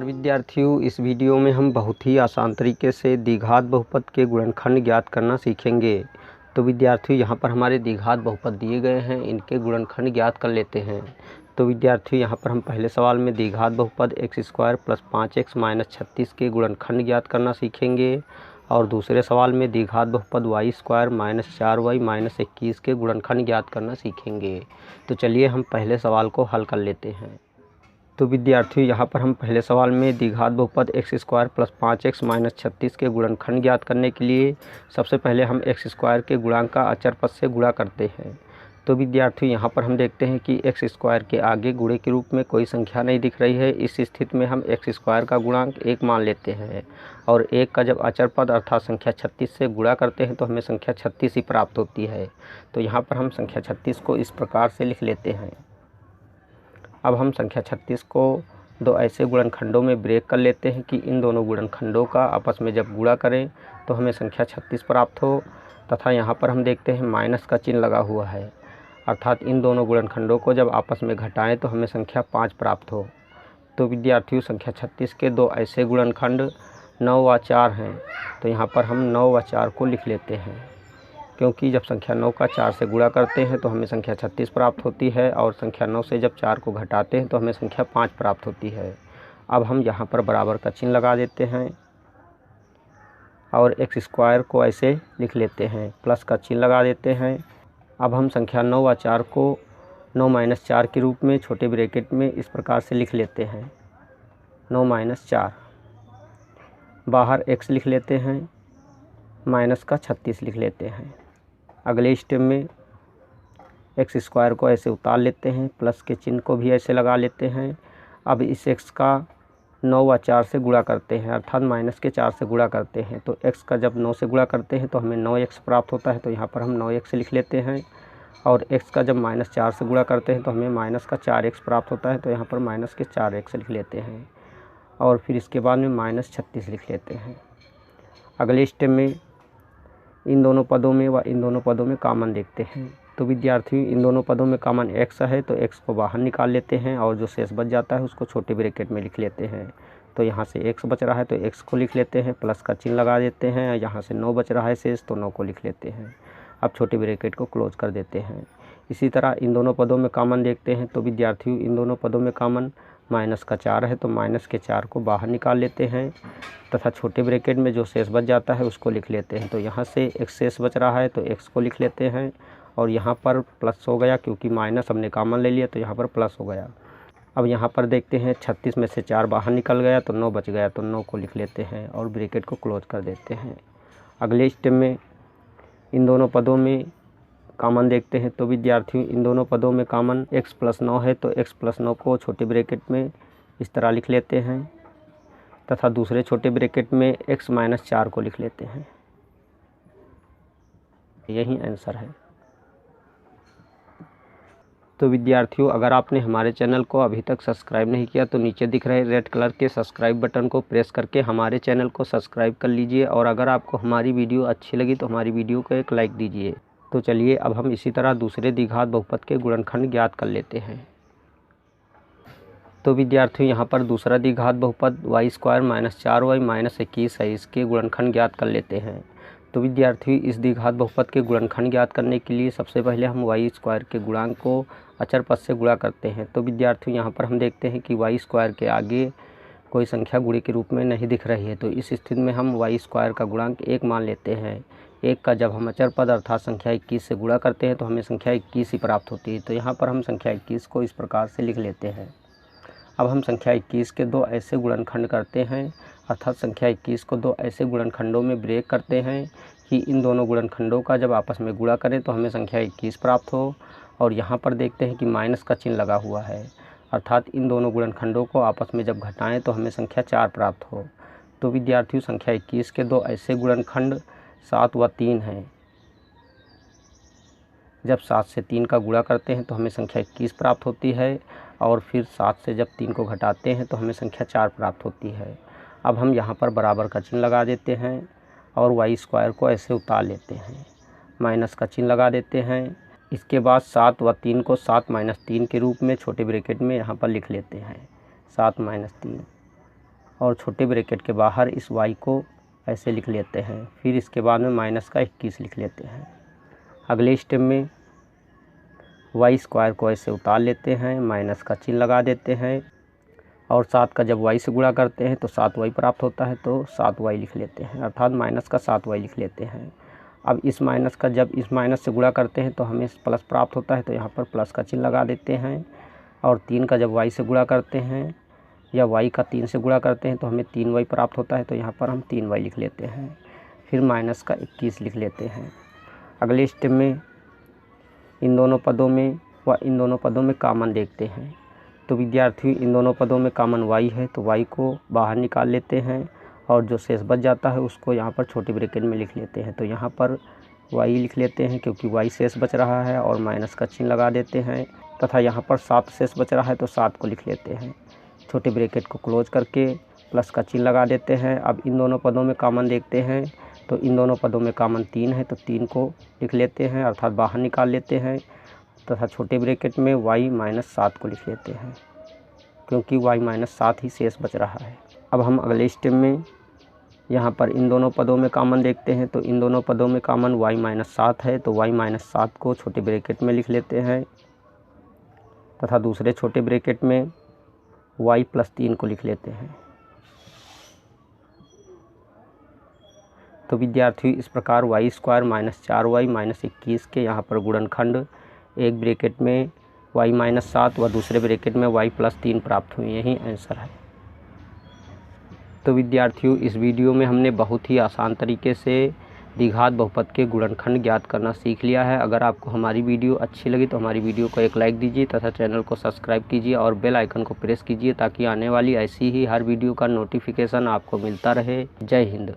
नमस्कार विद्यार्थियों, इस वीडियो में हम बहुत ही आसान तरीके से द्विघात बहुपद के गुणनखंड ज्ञात करना सीखेंगे। तो विद्यार्थियों यहाँ पर हमारे द्विघात बहुपद दिए गए हैं, इनके गुणनखंड ज्ञात कर लेते हैं। तो विद्यार्थियों यहाँ पर हम पहले सवाल में द्विघात बहुपद x² + 5x - 36 के गुणनखंड ज्ञात करना सीखेंगे और दूसरे सवाल में द्विघात बहुपद y² - 4y - 21 के गुणनखंड ज्ञात करना सीखेंगे। तो चलिए हम पहले सवाल को हल कर लेते हैं। तो विद्यार्थियों यहाँ पर हम पहले सवाल में द्विघात बहुपद x² + 5x - 36 के गुणनखंड ज्ञात करने के लिए सबसे पहले हम x² के गुणांक का अचर पद से गुणा करते हैं। तो विद्यार्थियों यहाँ पर हम देखते हैं कि x² के आगे गुणे के रूप में कोई संख्या नहीं दिख रही है। इस स्थिति में हम x² का गुणांक 1 मान लेते हैं और 1 का जब अचर पद अर्थात संख्या 36 से गुणा करते हैं तो हमें संख्या 36 ही प्राप्त होती है। तो यहाँ पर हम संख्या 36 को इस प्रकार से लिख लेते हैं। अब हम संख्या 36 को दो ऐसे गुणनखंडों में ब्रेक कर लेते हैं कि इन दोनों गुणनखंडों का आपस में जब गुणा करें तो हमें संख्या 36 प्राप्त हो, तथा यहाँ पर हम देखते हैं माइनस का चिन्ह लगा हुआ है, अर्थात इन दोनों गुणनखंडों को जब आपस में घटाएं तो हमें संख्या 5 प्राप्त हो। तो विद्यार्थियों संख्या 36 के दो ऐसे गुणनखंड 9 व 4 हैं। तो यहाँ पर हम 9 व 4 को लिख लेते हैं, क्योंकि जब संख्या 9 का 4 से गुणा करते हैं तो हमें संख्या 36 प्राप्त होती है और संख्या 9 से जब 4 को घटाते हैं तो हमें संख्या 5 प्राप्त होती है। अब हम यहाँ पर बराबर का चिन्ह लगा देते हैं और x² को ऐसे लिख लेते हैं, प्लस का चिन्ह लगा देते हैं। अब हम संख्या 9 व 4 को 9 - 4 के रूप में छोटे ब्रैकेट में इस प्रकार से लिख लेते हैं, 9 - 4, बाहर x लिख लेते हैं, माइनस का 36 लिख लेते हैं। अगले स्टेप में x² को ऐसे उतार लेते हैं, प्लस के चिन्ह को भी ऐसे लगा लेते हैं। अब इस x का 9 व 4 से गुणा करते हैं, अर्थात माइनस के 4 से गुणा करते हैं। तो x का जब 9 से गुणा करते हैं तो हमें 9x प्राप्त होता है। तो यहाँ पर हम 9x लिख लेते हैं और x का जब -4 से गुणा करते हैं तो हमें माइनस का 4x प्राप्त होता है। तो यहाँ पर माइनस के 4x लिख लेते हैं और फिर इसके बाद में -36 लिख लेते हैं। अगले स्टेप में इन दोनों पदों में व इन दोनों पदों में कॉमन देखते हैं। तो विद्यार्थियों इन दोनों पदों में कॉमन x है, तो x को बाहर निकाल लेते हैं और जो शेष बच जाता है उसको छोटे ब्रैकेट में लिख लेते हैं। तो यहाँ से x बच रहा है तो x को लिख लेते हैं, प्लस का चिन्ह लगा देते हैं। यहाँ से 9 बच रहा है शेष, तो 9 को लिख लेते हैं। अब छोटे ब्रैकेट को क्लोज कर देते हैं। इसी तरह इन दोनों पदों में कॉमन देखते हैं। तो विद्यार्थियों इन दोनों पदों में कॉमन माइनस का 4 है, तो माइनस के 4 को बाहर निकाल लेते हैं तथा छोटे ब्रैकेट में जो शेष बच जाता है उसको लिख लेते हैं। तो यहाँ से एक शेष बच रहा है तो x को लिख लेते हैं और यहाँ पर प्लस हो गया, क्योंकि माइनस हमने कॉमन ले लिया तो यहाँ पर प्लस हो गया। अब यहाँ पर देखते हैं 36 में से 4 बाहर निकल गया तो 9 बच गया, तो 9 को लिख लेते हैं और ब्रैकेट को क्लोज कर देते हैं। अगले स्टेप में इन दोनों पदों में कॉमन देखते हैं। तो विद्यार्थियों इन दोनों पदों में कॉमन x + 9 है, तो x + 9 को छोटे ब्रैकेट में इस तरह लिख लेते हैं तथा दूसरे छोटे ब्रैकेट में x - 4 को लिख लेते हैं। यही आंसर है। तो विद्यार्थियों अगर आपने हमारे चैनल को अभी तक सब्सक्राइब नहीं किया तो नीचे दिख रहे रेड कलर के सब्सक्राइब बटन को प्रेस करके हमारे चैनल को सब्सक्राइब कर लीजिए और अगर आपको हमारी वीडियो अच्छी लगी तो हमारी वीडियो को एक लाइक दीजिए। तो चलिए अब हम इसी तरह दूसरे द्विघात बहुपद के गुणनखंड ज्ञात कर लेते हैं। तो विद्यार्थियों यहाँ पर दूसरा द्विघात बहुपद y² - 4y - 21 है, इसके गुणनखंड ज्ञात कर लेते हैं। तो विद्यार्थियों इस द्विघात बहुपद के गुणनखंड ज्ञात करने के लिए सबसे पहले हम y² के गुणांक को अचर पद से गुणा करते हैं। तो विद्यार्थियों यहाँ पर हम देखते हैं कि y² के आगे कोई संख्या गुणे के रूप में नहीं दिख रही है। तो इस स्थिति में हम y² का गुणांक 1 मान लेते हैं। 1 का जब हम अचर पद अर्थात संख्या 21 से गुणा करते हैं तो हमें संख्या 21 ही प्राप्त होती है। तो यहाँ पर हम संख्या 21 को इस प्रकार से लिख लेते हैं। अब हम संख्या 21 के दो ऐसे गुणनखंड करते हैं, अर्थात संख्या 21 को दो ऐसे गुणनखंडों में ब्रेक करते हैं कि इन दोनों गुणनखंडों का जब आपस में गुणा करें तो हमें संख्या 21 प्राप्त हो। और यहाँ पर देखते हैं कि माइनस का चिन्ह लगा हुआ है, अर्थात इन दोनों गुणनखंडों को आपस में जब घटाएं तो हमें संख्या 4 प्राप्त हो। तो विद्यार्थियों संख्या 21 के दो ऐसे गुणनखंड 7 व 3 हैं। जब 7 से 3 का गुणा करते हैं तो हमें संख्या 21 प्राप्त होती है और फिर 7 से जब 3 को घटाते हैं तो हमें संख्या 4 प्राप्त होती है। अब हम यहाँ पर बराबर का चिन्ह लगा देते हैं और y² को ऐसे उतार लेते हैं, माइनस का चिन्ह लगा देते हैं। इसके बाद 7 व 3 को 7 - 3 के रूप में छोटे ब्रैकेट में यहाँ पर लिख लेते हैं, 7 - 3। और छोटे ब्रैकेट के बाहर इस y को ऐसे लिख लेते हैं। फिर इसके बाद में माइनस का 21 लिख लेते हैं। अगले स्टेप में y स्क्वायर को ऐसे उतार लेते हैं, माइनस का चिन्ह लगा देते हैं और 7 का जब y से गुणा करते हैं तो 7y प्राप्त होता है, तो 7y लिख लेते हैं, अर्थात माइनस का 7y लिख लेते हैं। अब इस माइनस का जब इस माइनस से गुणा करते हैं तो हमें प्लस प्राप्त होता है, तो यहाँ पर प्लस का चिन्ह लगा देते हैं। और 3 का जब y से गुणा करते हैं या y का 3 से गुणा करते हैं तो हमें 3y प्राप्त होता है, तो यहाँ पर हम 3y लिख लेते हैं। फिर माइनस का 21 लिख लेते हैं। अगले स्टेप में इन दोनों पदों में व इन दोनों पदों में कॉमन देखते हैं। तो विद्यार्थियों, इन दोनों पदों में कॉमन y है, तो y को बाहर निकाल लेते हैं और जो शेष बच जाता है उसको यहाँ पर छोटे ब्रैकेट में लिख लेते हैं। तो यहाँ पर y लिख लेते हैं क्योंकि y शेष बच रहा है और माइनस का चिन्ह लगा देते हैं, तथा यहाँ पर 7 शेष बच रहा है तो 7 को लिख लेते हैं। छोटे ब्रैकेट को क्लोज करके प्लस का चिन्ह लगा देते हैं। अब इन दोनों पदों में कॉमन देखते हैं, तो इन दोनों पदों में कॉमन 3 है, तो 3 को लिख लेते हैं, अर्थात बाहर निकाल लेते हैं, तथा छोटे ब्रैकेट में y - 7 को लिख लेते हैं क्योंकि y - 7 ही शेष बच रहा है। अब हम अगले स्टेप में यहाँ पर इन दोनों पदों में कॉमन देखते हैं, तो इन दोनों पदों में कॉमन y - 7 है, तो y - 7 को छोटे ब्रैकेट में लिख लेते हैं, तथा दूसरे छोटे ब्रैकेट में y + 3 को लिख लेते हैं। तो विद्यार्थियों, इस प्रकार y² - 4y - 21 के यहाँ पर गुणनखंड एक ब्रैकेट में y - 7 व दूसरे ब्रैकेट में y + 3 प्राप्त हुए। यही आंसर है। तो विद्यार्थियों, इस वीडियो में हमने बहुत ही आसान तरीके से द्विघात बहुपद के गुणनखंड ज्ञात करना सीख लिया है। अगर आपको हमारी वीडियो अच्छी लगी तो हमारी वीडियो को एक लाइक दीजिए तथा चैनल को सब्सक्राइब कीजिए और बेल आइकन को प्रेस कीजिए ताकि आने वाली ऐसी ही हर वीडियो का नोटिफिकेशन आपको मिलता रहे। जय हिंद।